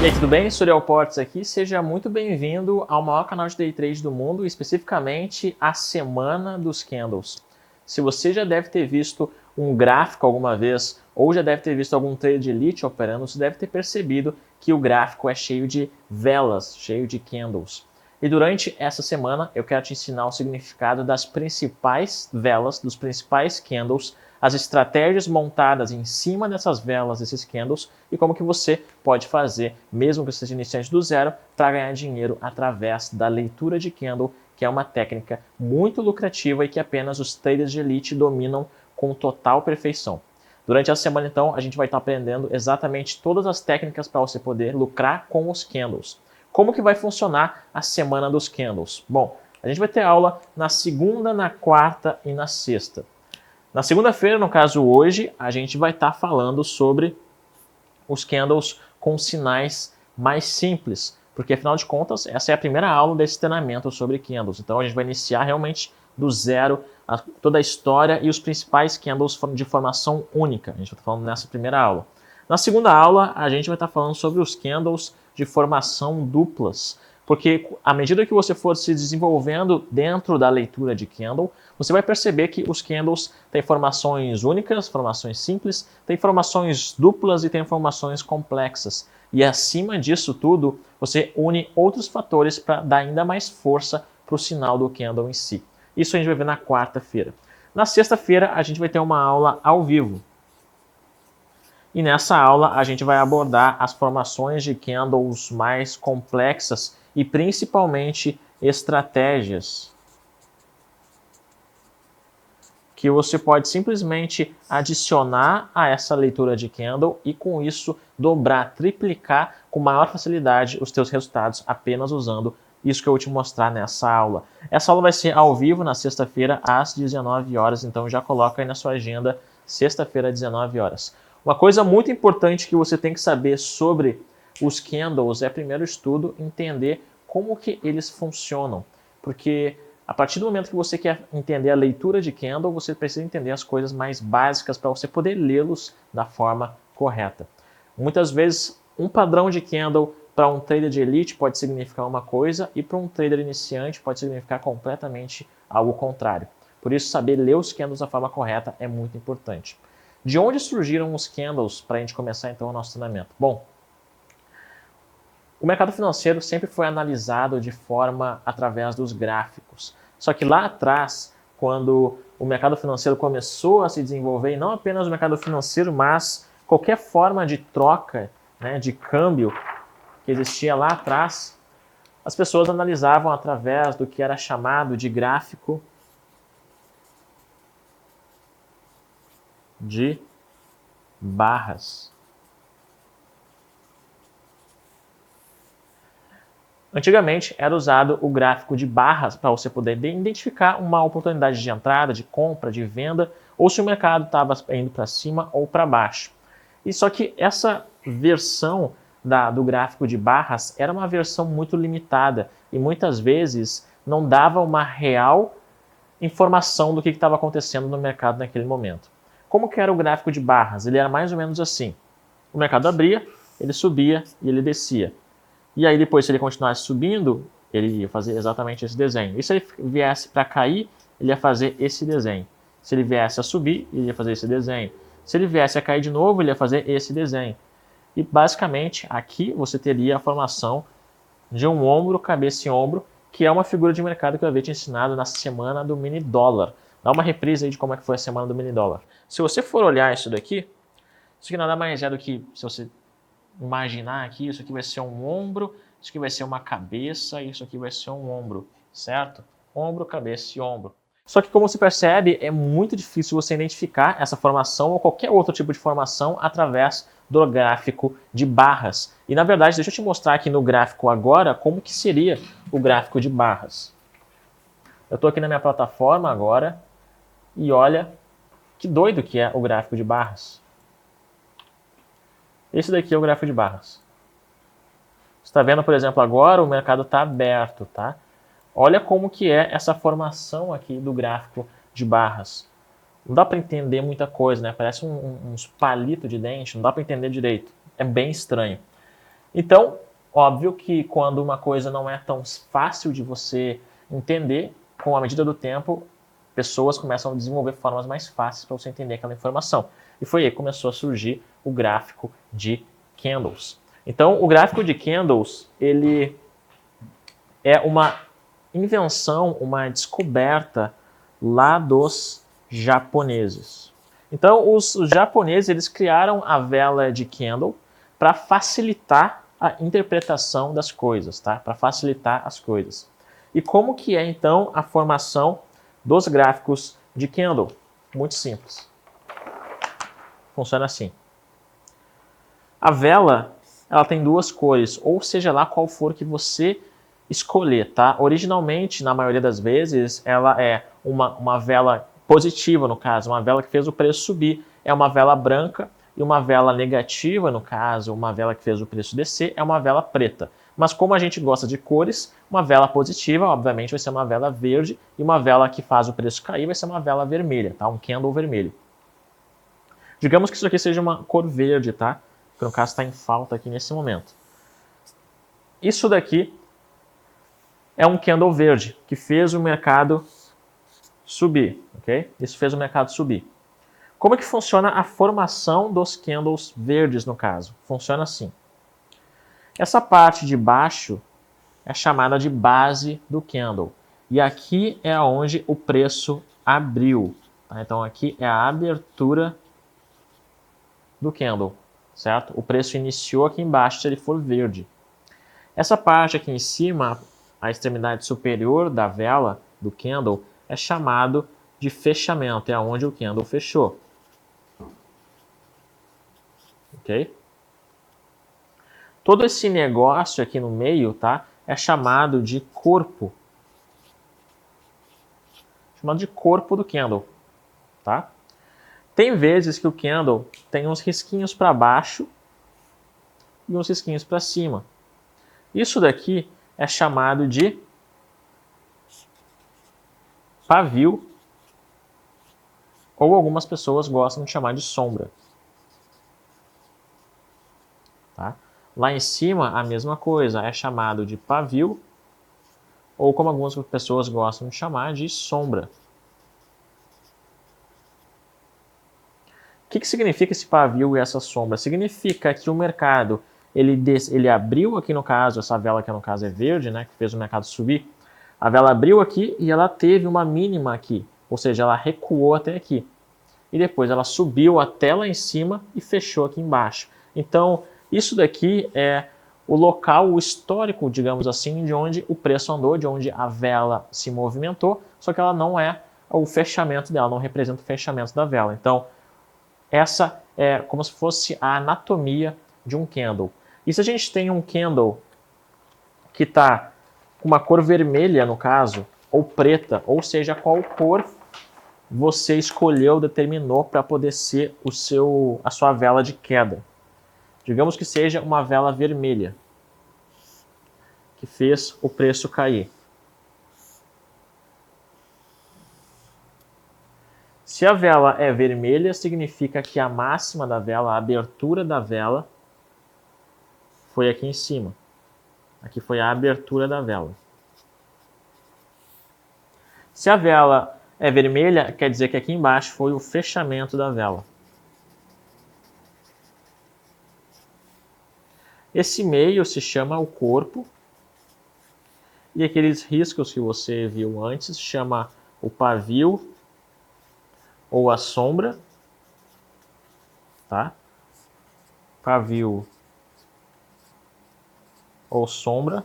E aí, tudo bem? Suriel Portes aqui. Seja muito bem-vindo ao maior canal de Day Trade do mundo, especificamente a Semana dos Candles. Se você já deve ter visto um gráfico alguma vez, ou já deve ter visto algum trader de elite operando, você deve ter percebido que o gráfico é cheio de velas, cheio de candles. E durante essa semana eu quero te ensinar o significado das principais velas, dos principais candles, as estratégias montadas em cima dessas velas, desses candles, e como que você pode fazer, mesmo que você seja iniciante do zero, para ganhar dinheiro através da leitura de candle, que é uma técnica muito lucrativa e que apenas os traders de elite dominam com total perfeição. Durante a semana, então, a gente vai estar aprendendo exatamente todas as técnicas para você poder lucrar com os candles. Como que vai funcionar a semana dos candles? Bom, a gente vai ter aula na segunda, na quarta e na sexta. Na segunda-feira, no caso hoje, a gente vai estar falando sobre os candles com sinais mais simples, porque afinal de contas, essa é a primeira aula desse treinamento sobre candles. Então a gente vai iniciar realmente do zero toda a história e os principais candles de formação única. A gente vai estar falando nessa primeira aula. Na segunda aula, a gente vai estar falando sobre os candles de formação duplas, porque à medida que você for se desenvolvendo dentro da leitura de candle, você vai perceber que os candles têm formações únicas, formações simples, têm formações duplas e têm formações complexas. E acima disso tudo, você une outros fatores para dar ainda mais força para o sinal do candle em si. Isso a gente vai ver na quarta-feira. Na sexta-feira, a gente vai ter uma aula ao vivo. E nessa aula a gente vai abordar as formações de candles mais complexas e principalmente estratégias que você pode simplesmente adicionar a essa leitura de candle e com isso dobrar, triplicar com maior facilidade os teus resultados apenas usando isso que eu vou te mostrar nessa aula. Essa aula vai ser ao vivo na sexta-feira às 19 horas, então já coloca aí na sua agenda, sexta-feira às 19 horas. Uma coisa muito importante que você tem que saber sobre os candles é, primeiro estudo, entender como que eles funcionam. Porque a partir do momento que você quer entender a leitura de candle, você precisa entender as coisas mais básicas para você poder lê-los da forma correta. Muitas vezes, um padrão de candle para um trader de elite pode significar uma coisa e para um trader iniciante pode significar completamente algo contrário. Por isso, saber ler os candles da forma correta é muito importante. De onde surgiram os candles para a gente começar então o nosso treinamento? Bom, o mercado financeiro sempre foi analisado de forma através dos gráficos. Só que lá atrás, quando o mercado financeiro começou a se desenvolver, e não apenas o mercado financeiro, mas qualquer forma de troca, né, de câmbio que existia lá atrás, as pessoas analisavam através do que era chamado de gráfico de barras. Antigamente era usado o gráfico de barras para você poder identificar uma oportunidade de entrada, de compra, de venda, ou se o mercado estava indo para cima ou para baixo. E só que essa versão do gráfico de barras era uma versão muito limitada e muitas vezes não dava uma real informação do que estava acontecendo no mercado naquele momento. Como que era o gráfico de barras? Ele era mais ou menos assim. O mercado abria, ele subia e ele descia. E aí depois, se ele continuasse subindo, ele ia fazer exatamente esse desenho. E se ele viesse para cair, ele ia fazer esse desenho. Se ele viesse a subir, ele ia fazer esse desenho. Se ele viesse a cair de novo, ele ia fazer esse desenho. E basicamente, aqui você teria a formação de um ombro, cabeça e ombro, que é uma figura de mercado que eu havia te ensinado na semana do mini dólar. Dá uma reprise aí de como é que foi a semana do mini dólar. Se você for olhar isso aqui nada mais é do que, se você imaginar aqui, isso aqui vai ser um ombro, isso aqui vai ser uma cabeça, isso aqui vai ser um ombro, certo? Ombro, cabeça e ombro. Só que, como você percebe, é muito difícil você identificar essa formação ou qualquer outro tipo de formação através do gráfico de barras. E, na verdade, deixa eu te mostrar aqui no gráfico agora como que seria o gráfico de barras. Eu estou aqui na minha plataforma agora e olha que doido que é o gráfico de barras. Esse daqui é o gráfico de barras. Você está vendo, por exemplo, agora o mercado está aberto, tá? Olha como que é essa formação aqui do gráfico de barras. Não dá para entender muita coisa, né? Parece uns palitos de dente, não dá para entender direito. É bem estranho. Então, óbvio que quando uma coisa não é tão fácil de você entender, com a medida do tempo, pessoas começam a desenvolver formas mais fáceis para você entender aquela informação. E foi aí que começou a surgir o gráfico de candles. Então, o gráfico de candles, ele é uma invenção, uma descoberta lá dos japoneses. Então, os japoneses eles criaram a vela de candle para facilitar a interpretação das coisas, tá? Para facilitar as coisas. E como que é então a formação dos gráficos de candle? Muito simples. Funciona assim. A vela, ela tem duas cores, ou seja lá qual for que você escolher, tá? Originalmente, na maioria das vezes, ela é uma vela positiva, no caso, uma vela que fez o preço subir, é uma vela branca, e uma vela negativa, no caso, uma vela que fez o preço descer, é uma vela preta. Mas como a gente gosta de cores, uma vela positiva, obviamente, vai ser uma vela verde, e uma vela que faz o preço cair vai ser uma vela vermelha, tá? Um candle vermelho. Digamos que isso aqui seja uma cor verde, tá? Que no caso está em falta aqui nesse momento. Isso daqui é um candle verde, que fez o mercado subir, ok? Isso fez o mercado subir. Como é que funciona a formação dos candles verdes, no caso? Funciona assim. Essa parte de baixo é chamada de base do candle. E aqui é onde o preço abriu. Tá? Então aqui é a abertura do candle, certo? O preço iniciou aqui embaixo se ele for verde. Essa parte aqui em cima, a extremidade superior da vela, do candle, é chamado de fechamento, é onde o candle fechou. Ok? Todo esse negócio aqui no meio, tá, é chamado de corpo. Chamado de corpo do candle, tá? Tem vezes que o candle tem uns risquinhos para baixo e uns risquinhos para cima. Isso daqui é chamado de pavio, ou algumas pessoas gostam de chamar de sombra. Tá? Lá em cima, a mesma coisa, é chamado de pavio, ou como algumas pessoas gostam de chamar, de sombra. O que significa esse pavio e essa sombra? Significa que o mercado, ele abriu aqui no caso, essa vela que no caso é verde, né, que fez o mercado subir, a vela abriu aqui e ela teve uma mínima aqui, ou seja, ela recuou até aqui. E depois ela subiu até lá em cima e fechou aqui embaixo. Então, isso daqui é o local, o histórico, digamos assim, de onde o preço andou, de onde a vela se movimentou, só que ela não é o fechamento dela, não representa o fechamento da vela. Então, essa é como se fosse a anatomia de um candle. E se a gente tem um candle que está com uma cor vermelha, no caso, ou preta, ou seja, qual cor você escolheu, determinou para poder ser a sua vela de queda. Digamos que seja uma vela vermelha, que fez o preço cair. Se a vela é vermelha, significa que a máxima da vela, a abertura da vela, foi aqui em cima. Aqui foi a abertura da vela. Se a vela é vermelha, quer dizer que aqui embaixo foi o fechamento da vela. Esse meio se chama o corpo. E aqueles riscos que você viu antes chama o pavio ou a sombra. Tá? Pavio ou sombra,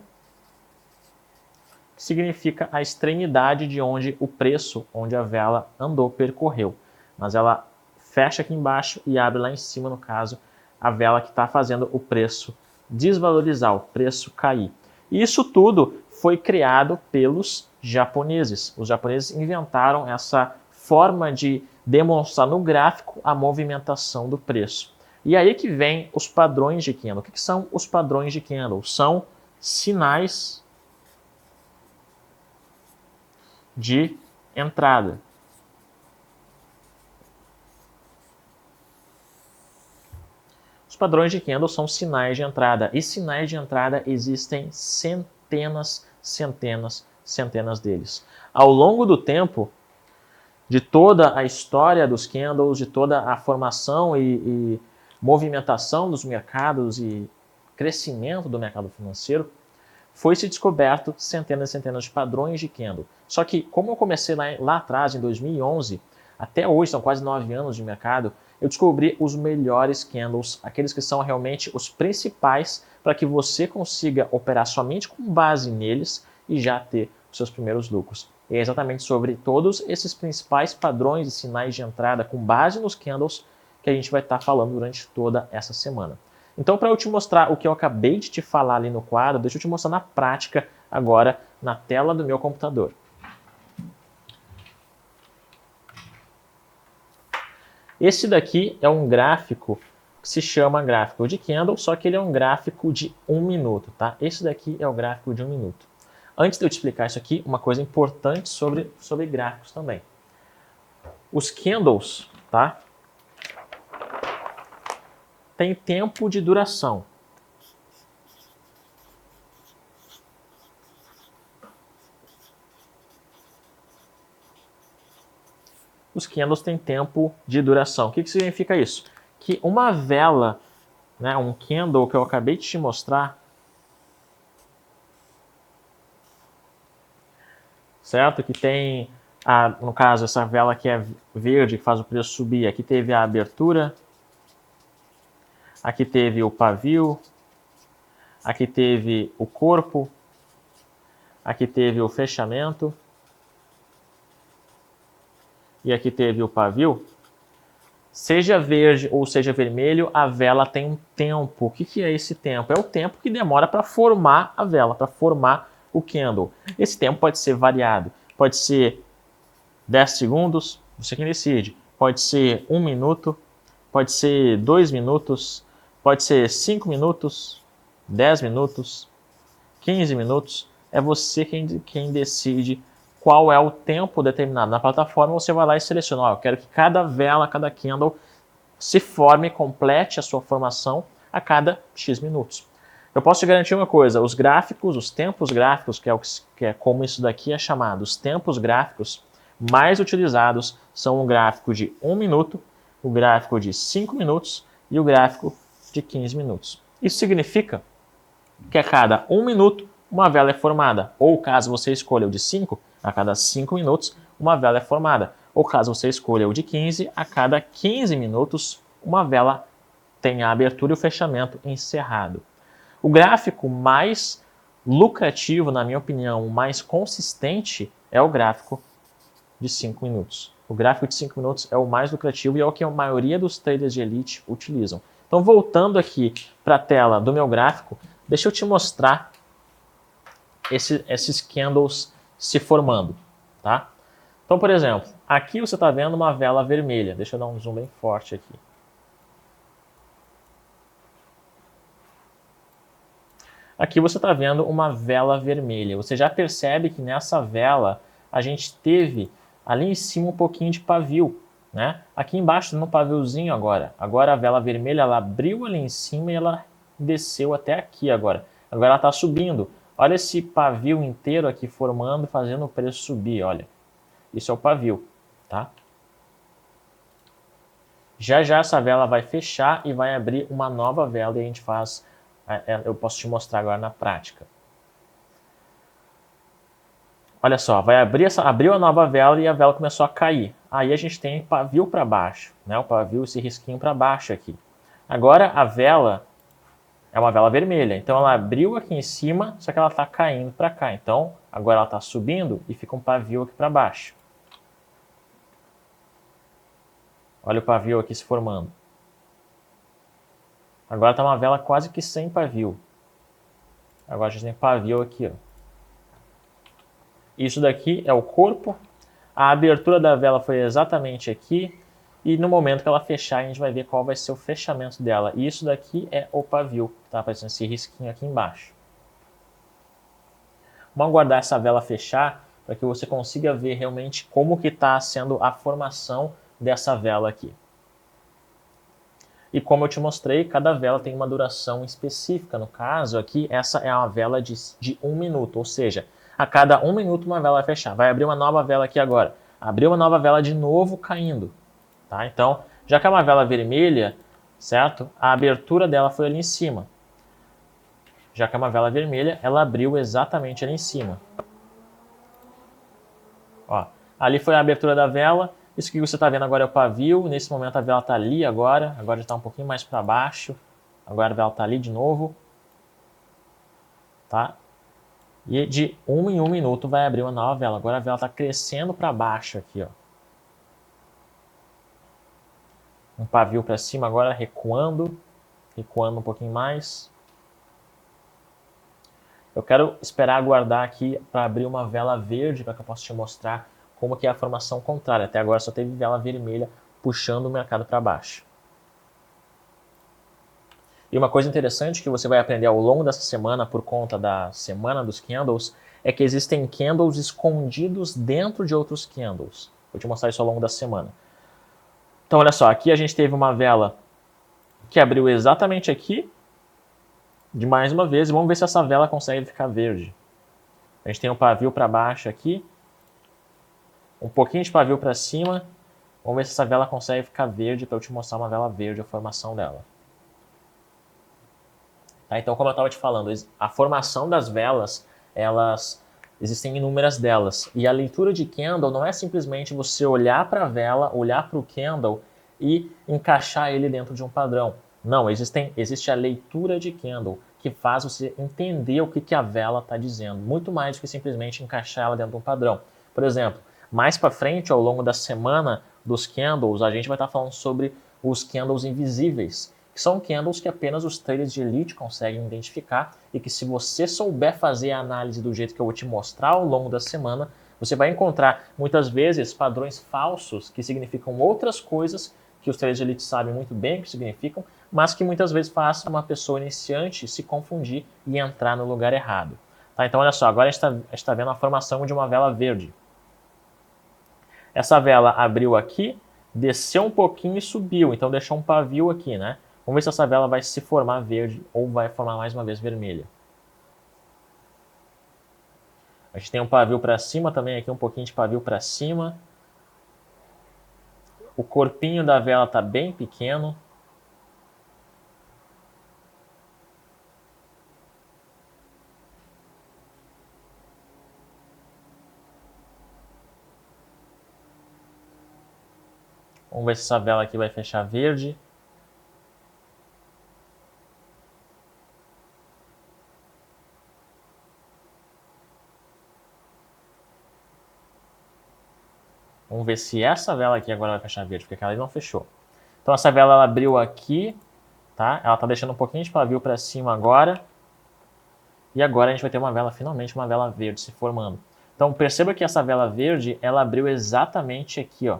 que significa a extremidade de onde o preço, onde a vela andou, percorreu. Mas ela fecha aqui embaixo e abre lá em cima, no caso, a vela que está fazendo o preço desvalorizar, o preço cair. E isso tudo foi criado pelos japoneses. Os japoneses inventaram essa forma de demonstrar no gráfico a movimentação do preço. E aí que vem os padrões de candle. O que são os padrões de candle? São sinais de entrada. Os padrões de candle são sinais de entrada, e sinais de entrada existem centenas deles. Ao longo do tempo, de toda a história dos candles, de toda a formação e movimentação dos mercados e crescimento do mercado financeiro, foi-se descoberto centenas e centenas de padrões de candle. Só que, como eu comecei lá atrás, em 2011, até hoje, são quase 9 anos de mercado, eu descobri os melhores candles, aqueles que são realmente os principais para que você consiga operar somente com base neles e já ter os seus primeiros lucros. E é exatamente sobre todos esses principais padrões e sinais de entrada com base nos candles que a gente vai estar falando durante toda essa semana. Então, para eu te mostrar o que eu acabei de te falar ali no quadro, deixa eu te mostrar na prática agora na tela do meu computador. Esse daqui é um gráfico que se chama gráfico de candle, só que ele é um gráfico de 1 minuto, tá? Esse daqui é o gráfico de 1 minuto. Antes de eu te explicar isso aqui, uma coisa importante sobre gráficos também. Os candles, tá? Tem tempo de duração. Os candles têm tempo de duração. O que significa isso? Que uma vela, né, um candle que eu acabei de te mostrar, certo? Que tem, no caso, essa vela que é verde, que faz o preço subir. Aqui teve a abertura, aqui teve o pavio, aqui teve o corpo, aqui teve o fechamento, e aqui teve o pavio. Seja verde ou seja vermelho, a vela tem um tempo. O que é esse tempo? É o tempo que demora para formar a vela, para formar o candle. Esse tempo pode ser variado. Pode ser 10 segundos, você quem decide. Pode ser 1 minuto, pode ser 2 minutos, pode ser 5 minutos, 10 minutos, 15 minutos. É você quem decide qual é o tempo determinado. Na plataforma você vai lá e seleciona, eu quero que cada vela, cada candle se forme, complete a sua formação a cada X minutos. Eu posso te garantir uma coisa, os gráficos, os tempos gráficos, que é como isso daqui é chamado, os tempos gráficos mais utilizados são o gráfico de 1 minuto, o gráfico de 5 minutos e o gráfico de 15 minutos. Isso significa que a cada 1 minuto uma vela é formada, ou caso você escolha o de 5, a cada 5 minutos uma vela é formada, ou caso você escolha o de 15, a cada 15 minutos uma vela tem a abertura e o fechamento encerrado. O gráfico mais lucrativo, na minha opinião, o mais consistente é o gráfico de 5 minutos. O gráfico de 5 minutos é o mais lucrativo e é o que a maioria dos traders de elite utilizam. Então, voltando aqui para a tela do meu gráfico, deixa eu te mostrar esses candles se formando, tá? Então, por exemplo, aqui você está vendo uma vela vermelha. Deixa eu dar um zoom bem forte aqui. Aqui você está vendo uma vela vermelha. Você já percebe que nessa vela a gente teve ali em cima um pouquinho de pavio, né? Aqui embaixo no paviozinho agora. Agora a vela vermelha ela abriu ali em cima e ela desceu até aqui agora. Agora ela está subindo. Olha esse pavio inteiro aqui formando, fazendo o preço subir, olha. Isso é o pavio, tá? Já já essa vela vai fechar e vai abrir uma nova vela e a gente faz, eu posso te mostrar agora na prática. Olha só, abriu a nova vela e a vela começou a cair. Aí a gente tem pavio para baixo, né? O pavio, esse risquinho para baixo aqui. Agora a vela é uma vela vermelha, então ela abriu aqui em cima, só que ela está caindo para cá. Então agora ela está subindo e fica um pavio aqui para baixo. Olha o pavio aqui se formando. Agora está uma vela quase que sem pavio. Agora a gente tem pavio aqui, ó. Isso daqui é o corpo. A abertura da vela foi exatamente aqui. E no momento que ela fechar, a gente vai ver qual vai ser o fechamento dela. E isso daqui é o pavio. Tá aparecendo esse risquinho aqui embaixo. Vamos aguardar essa vela fechar para que você consiga ver realmente como que está sendo a formação dessa vela aqui. E como eu te mostrei, cada vela tem uma duração específica. No caso aqui, essa é uma vela de 1 minuto, ou seja, a cada 1 minuto uma vela vai fechar. Vai abrir uma nova vela aqui agora. Abriu uma nova vela de novo caindo. Tá? Então, já que é uma vela vermelha, certo? A abertura dela foi ali em cima. Já que é uma vela vermelha, ela abriu exatamente ali em cima. Ó, ali foi a abertura da vela. Isso que você está vendo agora é o pavio. Nesse momento a vela está ali agora. Agora está um pouquinho mais para baixo. Agora a vela está ali de novo. Tá? E de 1 em 1 minuto vai abrir uma nova vela. Agora a vela está crescendo para baixo aqui. Ó. Um pavio para cima agora, recuando. Recuando um pouquinho mais. Eu quero esperar aguardar aqui para abrir uma vela verde para que eu possa te mostrar como que é a formação contrária. Até agora só teve vela vermelha puxando o mercado para baixo. E uma coisa interessante que você vai aprender ao longo dessa semana, por conta da semana dos candles, é que existem candles escondidos dentro de outros candles. Vou te mostrar isso ao longo da semana. Então olha só, aqui a gente teve uma vela que abriu exatamente aqui, de mais uma vez, e vamos ver se essa vela consegue ficar verde. A gente tem um pavio para baixo aqui, um pouquinho de pavio para cima. Vamos ver se essa vela consegue ficar verde para eu te mostrar uma vela verde, a formação dela. Tá, então, como eu estava te falando, a formação das velas, existem inúmeras delas. E a leitura de candle não é simplesmente você olhar para a vela, olhar para o candle e encaixar ele dentro de um padrão. Não, existe a leitura de candle, que faz você entender o que a vela está dizendo, muito mais do que simplesmente encaixar ela dentro de um padrão. Por exemplo, mais para frente, ao longo da semana dos candles, a gente vai estar falando sobre os candles invisíveis, que são candles que apenas os traders de elite conseguem identificar e que, se você souber fazer a análise do jeito que eu vou te mostrar ao longo da semana, você vai encontrar muitas vezes padrões falsos que significam outras coisas que os traders de elite sabem muito bem o que significam, mas que muitas vezes fazem uma pessoa iniciante se confundir e entrar no lugar errado. Tá? Então olha só, agora a gente está vendo a formação de uma vela verde. Essa vela abriu aqui, desceu um pouquinho e subiu, então deixou um pavio aqui, né? Vamos ver se essa vela vai se formar verde ou vai formar mais uma vez vermelha. A gente tem um pavio para cima também aqui, um pouquinho de pavio para cima. O corpinho da vela está bem pequeno. Vamos ver se essa vela aqui vai fechar verde. Vamos ver se essa vela aqui agora vai fechar verde, porque aquela ali não fechou. Então essa vela ela abriu aqui, tá? Ela está deixando um pouquinho de pavio para cima agora. E agora a gente vai ter uma vela, finalmente uma vela verde se formando. Então perceba que essa vela verde, ela abriu exatamente aqui, ó,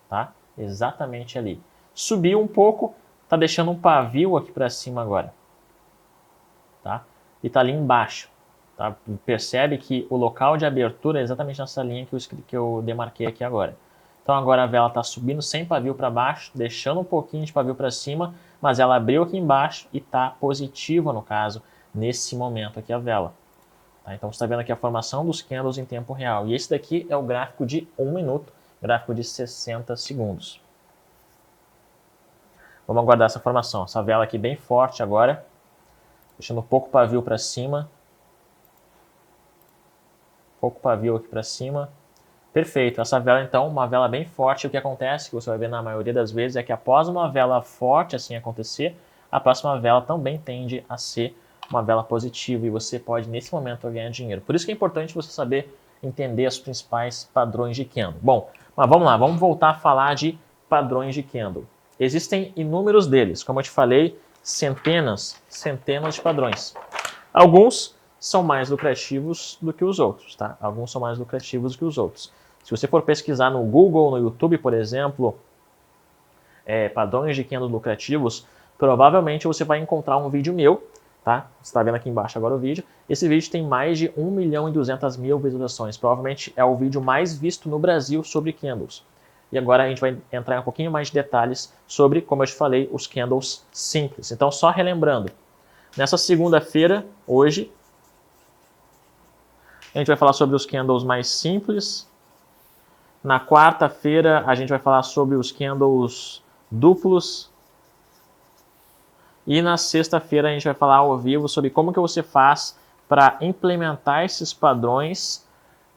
tá? Exatamente ali. Subiu um pouco, tá deixando um pavio aqui para cima agora, tá? E tá ali embaixo, tá? Percebe que o local de abertura é exatamente nessa linha que eu demarquei aqui agora. Então agora a vela está subindo sem pavio para baixo, deixando um pouquinho de pavio para cima, mas ela abriu aqui embaixo e está positiva, no caso, nesse momento aqui a vela. Tá? Então você está vendo aqui a formação dos candles em tempo real. E esse daqui é o gráfico de 1 minuto, gráfico de 60 segundos. Vamos aguardar essa formação. Essa vela aqui bem forte agora, deixando pouco pavio para cima. Pouco pavio aqui para cima. Perfeito. Essa vela, então, uma vela bem forte. O que acontece, que você vai ver na maioria das vezes, é que após uma vela forte assim acontecer, a próxima vela também tende a ser uma vela positiva e você pode, nesse momento, ganhar dinheiro. Por isso que é importante você saber entender os principais padrões de candle. Bom, mas vamos lá, vamos voltar a falar de padrões de candle. Existem inúmeros deles, como eu te falei, centenas de padrões. Alguns são mais lucrativos do que os outros, tá? Alguns são mais lucrativos do que os outros. Se você for pesquisar no Google, no YouTube, por exemplo, padrões de candle lucrativos, provavelmente você vai encontrar um vídeo meu, tá? Você está vendo aqui embaixo agora o vídeo. Esse vídeo tem mais de 1.200.000 visualizações. Provavelmente é o vídeo mais visto no Brasil sobre candles. E agora a gente vai entrar em um pouquinho mais de detalhes sobre, como eu te falei, os candles simples. Então, só relembrando, nessa segunda-feira, hoje, a gente vai falar sobre os candles mais simples. Na quarta-feira, a gente vai falar sobre os candles duplos. E na sexta-feira, a gente vai falar ao vivo sobre como que você faz para implementar esses padrões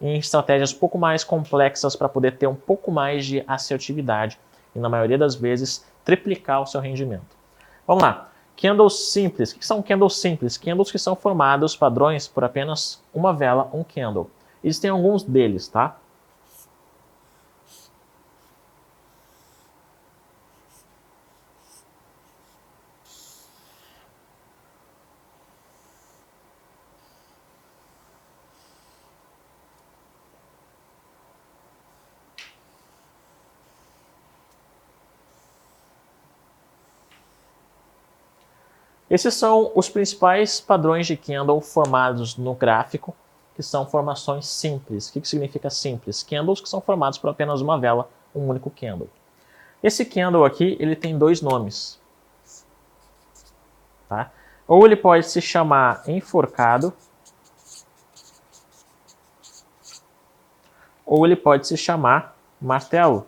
em estratégias um pouco mais complexas para poder ter um pouco mais de assertividade e, na maioria das vezes, triplicar o seu rendimento. Vamos lá. Candles simples. O que são candles simples? Candles que são formados, padrões, por apenas uma vela, um candle. Existem alguns deles, tá? Esses são os principais padrões de candle formados no gráfico, que são formações simples. O que significa simples? Candles que são formados por apenas uma vela, um único candle. Esse candle aqui, ele tem dois nomes. Tá? Ou ele pode se chamar enforcado, ou ele pode se chamar martelo.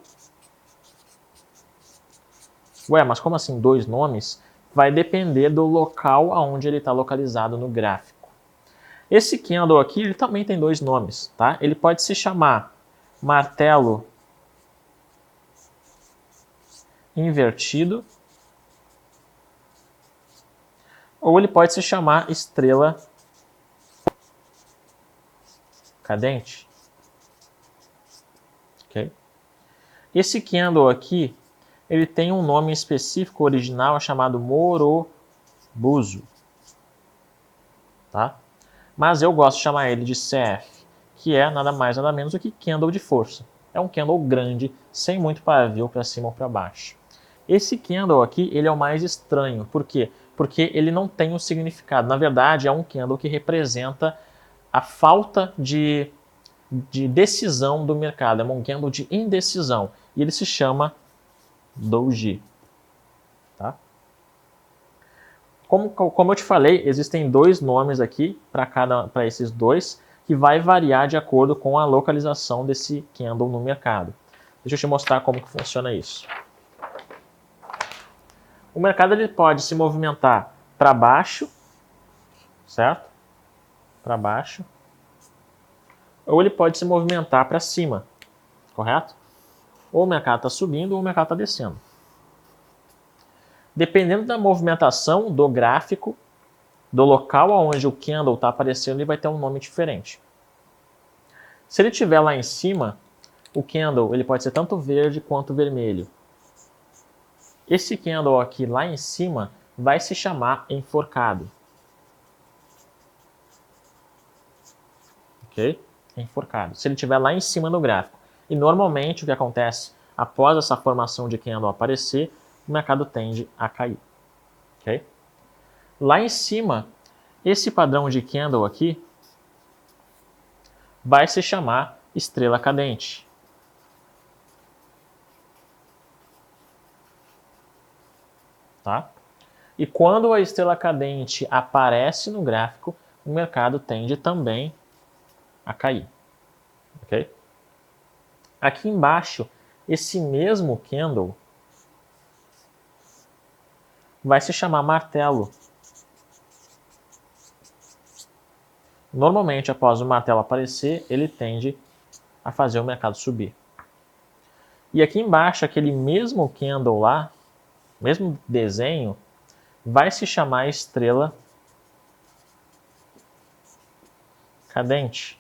Ué, mas como assim dois nomes? Vai depender do local aonde ele está localizado no gráfico. Esse candle aqui, ele também tem dois nomes, tá? Ele pode se chamar martelo invertido, ou ele pode se chamar estrela cadente. Okay? Esse candle aqui, ele tem um nome específico original chamado Morobuso, tá? Mas eu gosto de chamar ele de CF, que é nada mais nada menos do que candle de força. É um candle grande, sem muito pavio para cima ou para baixo. Esse candle aqui, ele é o mais estranho. Por quê? Porque ele não tem um significado. Na verdade, é um candle que representa a falta de decisão do mercado. É um candle de indecisão. E ele se chama Doji. Tá? Como eu te falei, existem dois nomes aqui para esses dois, que vai variar de acordo com a localização desse candle no mercado. Deixa eu te mostrar como que funciona isso. O mercado ele pode se movimentar para baixo, certo? Para baixo. Ou ele pode se movimentar para cima, correto? Ou o mercado está subindo ou o mercado está descendo. Dependendo da movimentação do gráfico, do local onde o candle está aparecendo, ele vai ter um nome diferente. Se ele estiver lá em cima, o candle ele pode ser tanto verde quanto vermelho. Esse candle aqui lá em cima vai se chamar enforcado. Ok? Enforcado. Se ele estiver lá em cima no gráfico. E normalmente o que acontece após essa formação de candle aparecer, o mercado tende a cair. Ok? Lá em cima, esse padrão de candle aqui vai se chamar estrela cadente. Tá? E quando a estrela cadente aparece no gráfico, o mercado tende também a cair. Ok? Aqui embaixo, esse mesmo candle vai se chamar martelo. Normalmente, após o martelo aparecer, ele tende a fazer o mercado subir. E aqui embaixo, aquele mesmo candle lá, mesmo desenho, vai se chamar estrela cadente.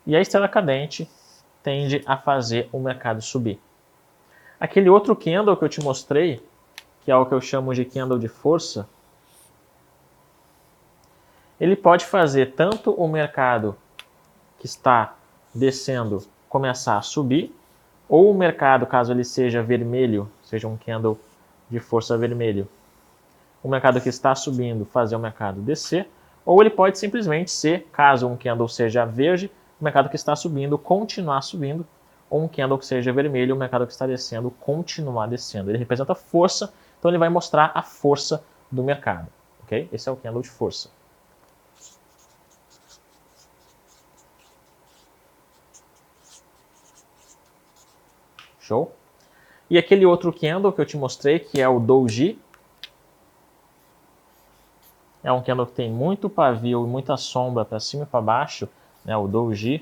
E a estrela cadente tende a fazer o mercado subir. Aquele outro candle que eu te mostrei, que é o que eu chamo de candle de força, ele pode fazer tanto o mercado que está descendo começar a subir, ou o mercado, caso ele seja vermelho, seja um candle de força vermelho, o mercado que está subindo fazer o mercado descer, ou ele pode simplesmente ser, caso um candle seja verde, o mercado que está subindo continuar subindo, ou um candle que seja vermelho, o mercado que está descendo continuar descendo. Ele representa força, então ele vai mostrar a força do mercado. Okay? Esse é o candle de força. Show? E aquele outro candle que eu te mostrei, que é o Doji, é um candle que tem muito pavio e muita sombra para cima e para baixo, né, o Doji.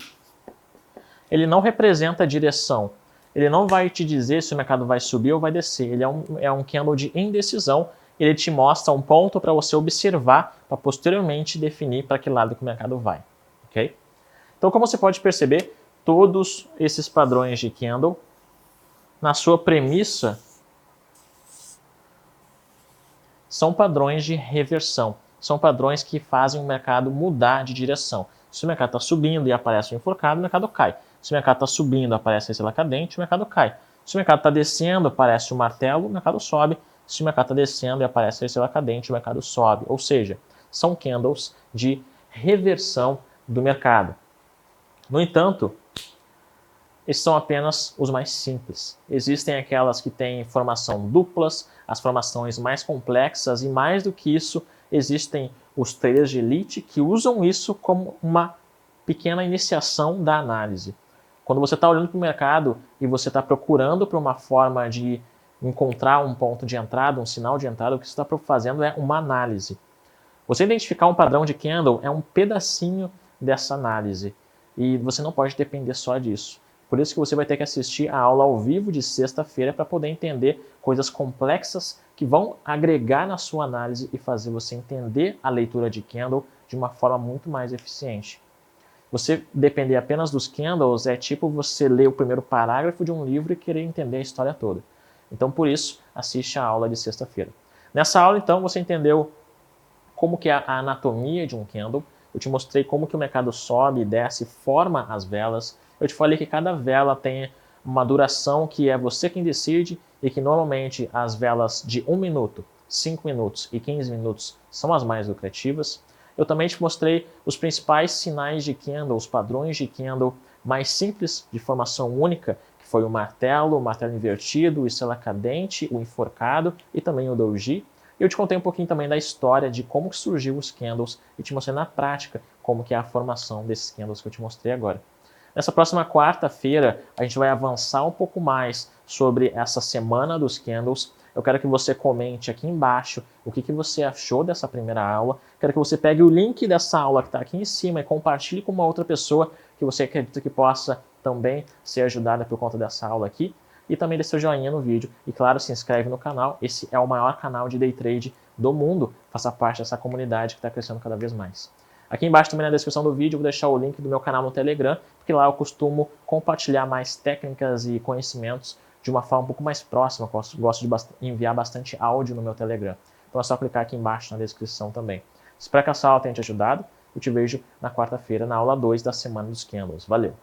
Ele não representa a direção. Ele não vai te dizer se o mercado vai subir ou vai descer. Ele é um candle de indecisão. Ele te mostra um ponto para você observar, para posteriormente definir para que lado que o mercado vai. Okay? Então, como você pode perceber, todos esses padrões de candle, na sua premissa, são padrões de reversão. São padrões que fazem o mercado mudar de direção. Se o mercado está subindo e aparece um enforcado, o mercado cai. Se o mercado está subindo e aparece a estrela cadente, o mercado cai. Se o mercado está descendo, aparece o martelo, o mercado sobe. Se o mercado está descendo e aparece a estrela cadente, o mercado sobe. Ou seja, são candles de reversão do mercado. No entanto, esses são apenas os mais simples. Existem aquelas que têm formação duplas, as formações mais complexas e mais do que isso, existem os traders de elite que usam isso como uma pequena iniciação da análise. Quando você está olhando para o mercado e você está procurando por uma forma de encontrar um ponto de entrada, um sinal de entrada, o que você está fazendo é uma análise. Você identificar um padrão de candle é um pedacinho dessa análise e você não pode depender só disso. Por isso que você vai ter que assistir a aula ao vivo de sexta-feira para poder entender coisas complexas que vão agregar na sua análise e fazer você entender a leitura de candle de uma forma muito mais eficiente. Você depender apenas dos candles é tipo você ler o primeiro parágrafo de um livro e querer entender a história toda. Então, por isso, assiste a aula de sexta-feira. Nessa aula, então, você entendeu como que é a anatomia de um candle. Eu te mostrei como que o mercado sobe, desce, forma as velas. Eu te falei que cada vela tem uma duração que é você quem decide e que normalmente as velas de 1 minuto, 5 minutos e 15 minutos são as mais lucrativas. Eu também te mostrei os principais sinais de candle, os padrões de candle mais simples de formação única, que foi o martelo invertido, o estrela cadente, o enforcado e também o doji. Eu te contei um pouquinho também da história de como surgiu os candles e te mostrei na prática como que é a formação desses candles que eu te mostrei agora. Nessa próxima quarta-feira, a gente vai avançar um pouco mais sobre essa semana dos candles. Eu quero que você comente aqui embaixo o que você achou dessa primeira aula. Quero que você pegue o link dessa aula que está aqui em cima e compartilhe com uma outra pessoa que você acredita que possa também ser ajudada por conta dessa aula aqui. E também dê seu joinha no vídeo. E claro, se inscreve no canal. Esse é o maior canal de day trade do mundo. Faça parte dessa comunidade que está crescendo cada vez mais. Aqui embaixo também na descrição do vídeo eu vou deixar o link do meu canal no Telegram, porque lá eu costumo compartilhar mais técnicas e conhecimentos de uma forma um pouco mais próxima. Eu gosto de enviar bastante áudio no meu Telegram. Então é só clicar aqui embaixo na descrição também. Espero que essa aula tenha te ajudado. Eu te vejo na quarta-feira na aula 2 da Semana dos Candles. Valeu!